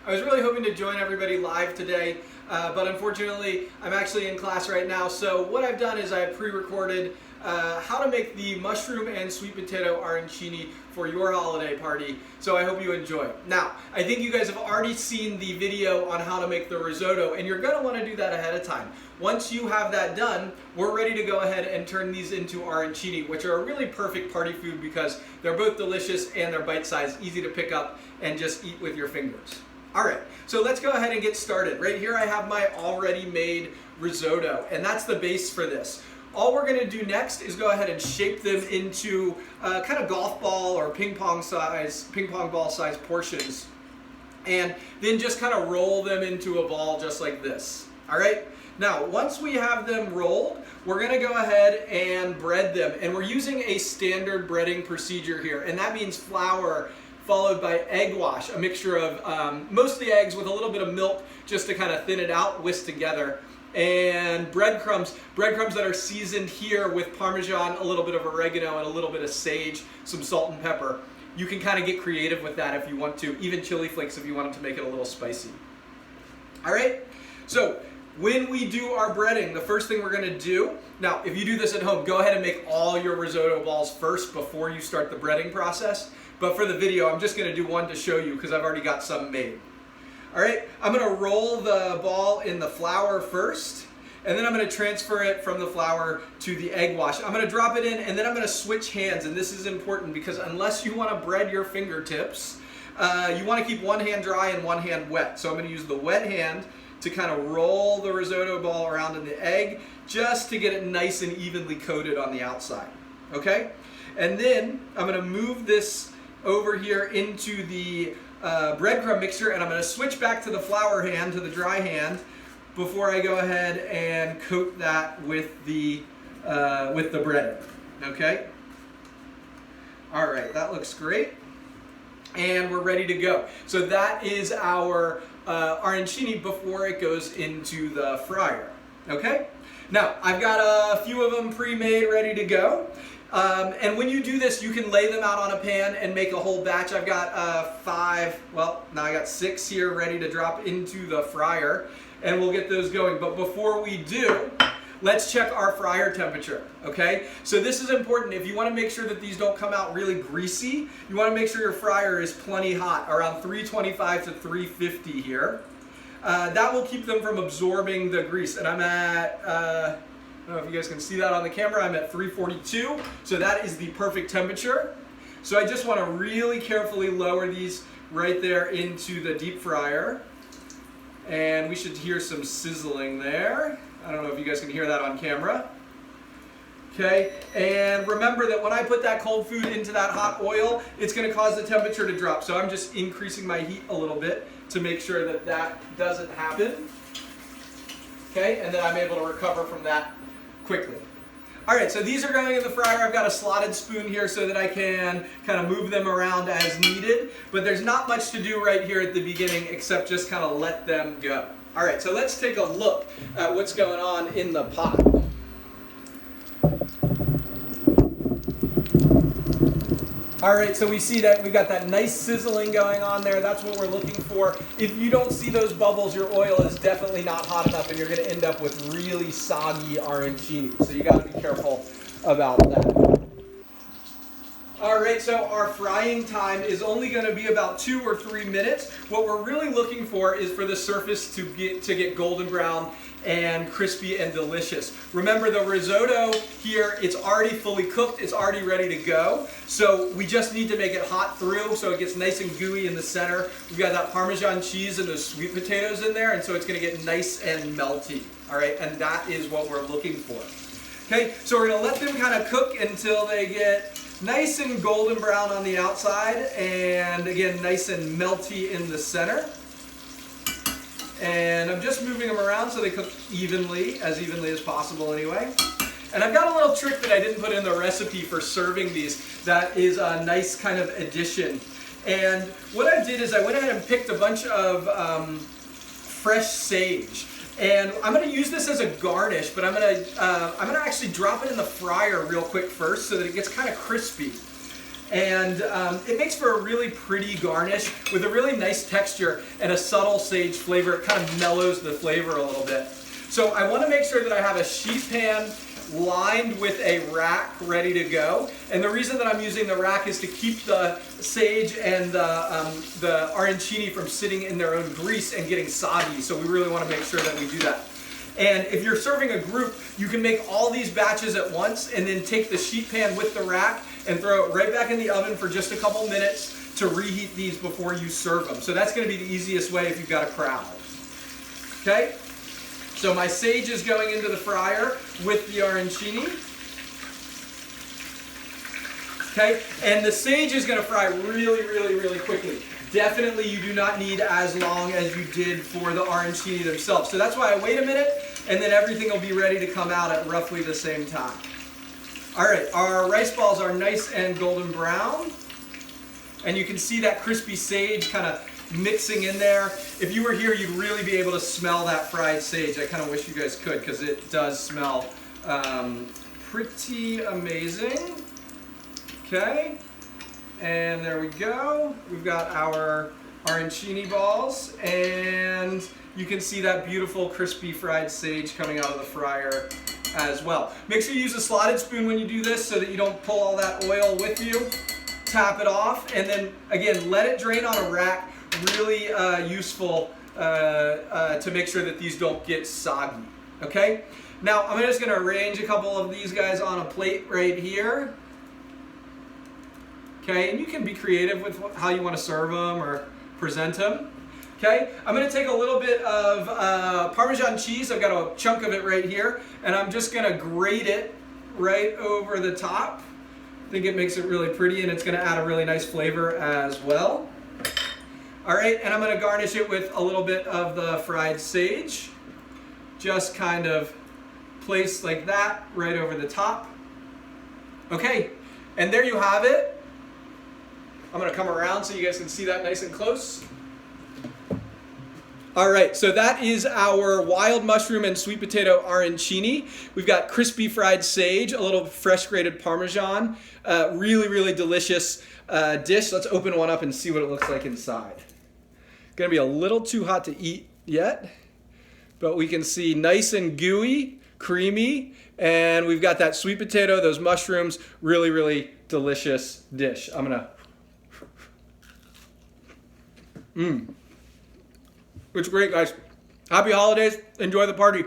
I was really hoping to join everybody live today, but unfortunately I'm actually in class right now. So what I've done is I have pre-recorded how to make the mushroom and sweet potato arancini for your holiday party. So I hope you enjoy. Now, I think you guys have already seen the video on how to make the risotto, and you're going to want to do that ahead of time. Once you have that done, we're ready to go ahead and turn these into arancini, which are a really perfect party food because they're both delicious and they're bite-sized, easy to pick up and just eat with your fingers. All right, so let's go ahead and get started. Right here I have my already made risotto, and that's the base for this. All we're gonna do next is go ahead and shape them into kind of golf ball or ping pong ball size portions, and then just kind of roll them into a ball just like this. All right, now once we have them rolled, we're gonna go ahead and bread them, and we're using a standard breading procedure here, and that means flour followed by egg wash, a mixture of mostly eggs with a little bit of milk just to kind of thin it out, whisk together, and breadcrumbs that are seasoned here with Parmesan, a little bit of oregano, and a little bit of sage, some salt and pepper. You can kind of get creative with that if you want to, even chili flakes if you want them to make it a little spicy. All right, so when we do our breading, the first thing we're going to do, now if you do this at home, go ahead and make all your risotto balls first before you start the breading process. But for the video, I'm just going to do one to show you because I've already got some made. All right, I'm going to roll the ball in the flour first, and then I'm going to transfer it from the flour to the egg wash. I'm going to drop it in, and then I'm going to switch hands, and this is important because unless you want to bread your fingertips, you want to keep one hand dry and one hand wet. So I'm going to use the wet hand to kind of roll the risotto ball around in the egg just to get it nice and evenly coated on the outside. Okay? And then I'm going to move this over here into the breadcrumb mixture, and I'm going to switch back to the flour hand, to the dry hand, before I go ahead and coat that with the breading. Okay? All right, that looks great, and we're ready to go. So that is our arancini before it goes into the fryer. Okay? Now I've got a few of them pre-made, ready to go. And when you do this, you can lay them out on a pan and make a whole batch. I've got now I got 6 here ready to drop into the fryer, and we'll get those going. But before we do, let's check our fryer temperature, okay? So this is important. If you want to make sure that these don't come out really greasy, you want to make sure your fryer is plenty hot, around 325 to 350 here. That will keep them from absorbing the grease. And I'm at... I don't know if you guys can see that on the camera. I'm at 342, so that is the perfect temperature. So I just want to really carefully lower these right there into the deep fryer. And we should hear some sizzling there. I don't know if you guys can hear that on camera. Okay, and remember that when I put that cold food into that hot oil, it's going to cause the temperature to drop. So I'm just increasing my heat a little bit to make sure that that doesn't happen. Okay, and then I'm able to recover from that quickly. All right, so these are going in the fryer. I've got a slotted spoon here so that I can kind of move them around as needed, but there's not much to do right here at the beginning except just kind of let them go. All right, so let's take a look at what's going on in the pot. All right, so we see that we've got that nice sizzling going on there. That's what we're looking for. If you don't see those bubbles, your oil is definitely not hot enough, and you're going to end up with really soggy arancini. So you got to be careful about that. All right, so our frying time is only going to be about 2 or 3 minutes. What we're really looking for is for the surface to get golden brown and crispy and delicious. Remember, the risotto here, it's already fully cooked, it's already ready to go. So we just need to make it hot through so it gets nice and gooey in the center. We've got that Parmesan cheese and those sweet potatoes in there, and so it's gonna get nice and melty. All right, and that is what we're looking for. Okay, so we're gonna let them kind of cook until they get nice and golden brown on the outside, and again, nice and melty in the center. And I'm just moving them around so they cook evenly as possible anyway. And I've got a little trick that I didn't put in the recipe for serving these that is a nice kind of addition. And what I did is I went ahead and picked a bunch of fresh sage. And I'm going to use this as a garnish, but I'm going to actually drop it in the fryer real quick first so that it gets kind of crispy. And it makes for a really pretty garnish with a really nice texture and a subtle sage flavor. It kind of mellows the flavor a little bit. So I want to make sure that I have a sheet pan lined with a rack ready to go. And the reason that I'm using the rack is to keep the sage and the arancini from sitting in their own grease and getting soggy. So we really want to make sure that we do that. And if you're serving a group, you can make all these batches at once and then take the sheet pan with the rack and throw it right back in the oven for just a couple minutes to reheat these before you serve them. So that's going to be the easiest way if you've got a crowd. Okay? So my sage is going into the fryer with the arancini. Okay? And the sage is going to fry really, really, really quickly. Definitely you do not need as long as you did for the arancini themselves. So that's why I wait a minute, and then everything will be ready to come out at roughly the same time. All right, our rice balls are nice and golden brown. And you can see that crispy sage kind of mixing in there. If you were here, you'd really be able to smell that fried sage. I kind of wish you guys could, because it does smell pretty amazing. Okay. And there we go. We've got our arancini balls, and you can see that beautiful crispy fried sage coming out of the fryer as well. Make sure you use a slotted spoon when you do this so that you don't pull all that oil with you. Tap it off, and then again, let it drain on a rack. Really useful to make sure that these don't get soggy. Okay? Now, I'm just going to arrange a couple of these guys on a plate right here. Okay, and you can be creative with how you want to serve them or present them. Okay, I'm going to take a little bit of Parmesan cheese. I've got a chunk of it right here, and I'm just going to grate it right over the top. I think it makes it really pretty, and it's going to add a really nice flavor as well. All right, and I'm going to garnish it with a little bit of the fried sage. Just kind of place like that right over the top. Okay, and there you have it. I'm going to come around so you guys can see that nice and close. All right, so that is our wild mushroom and sweet potato arancini. We've got crispy fried sage, a little fresh grated Parmesan. Really, really delicious dish. Let's open one up and see what it looks like inside. Gonna be a little too hot to eat yet, but we can see nice and gooey, creamy, and we've got that sweet potato, those mushrooms, really, really delicious dish. I'm gonna, It's great, guys. Happy holidays. Enjoy the party.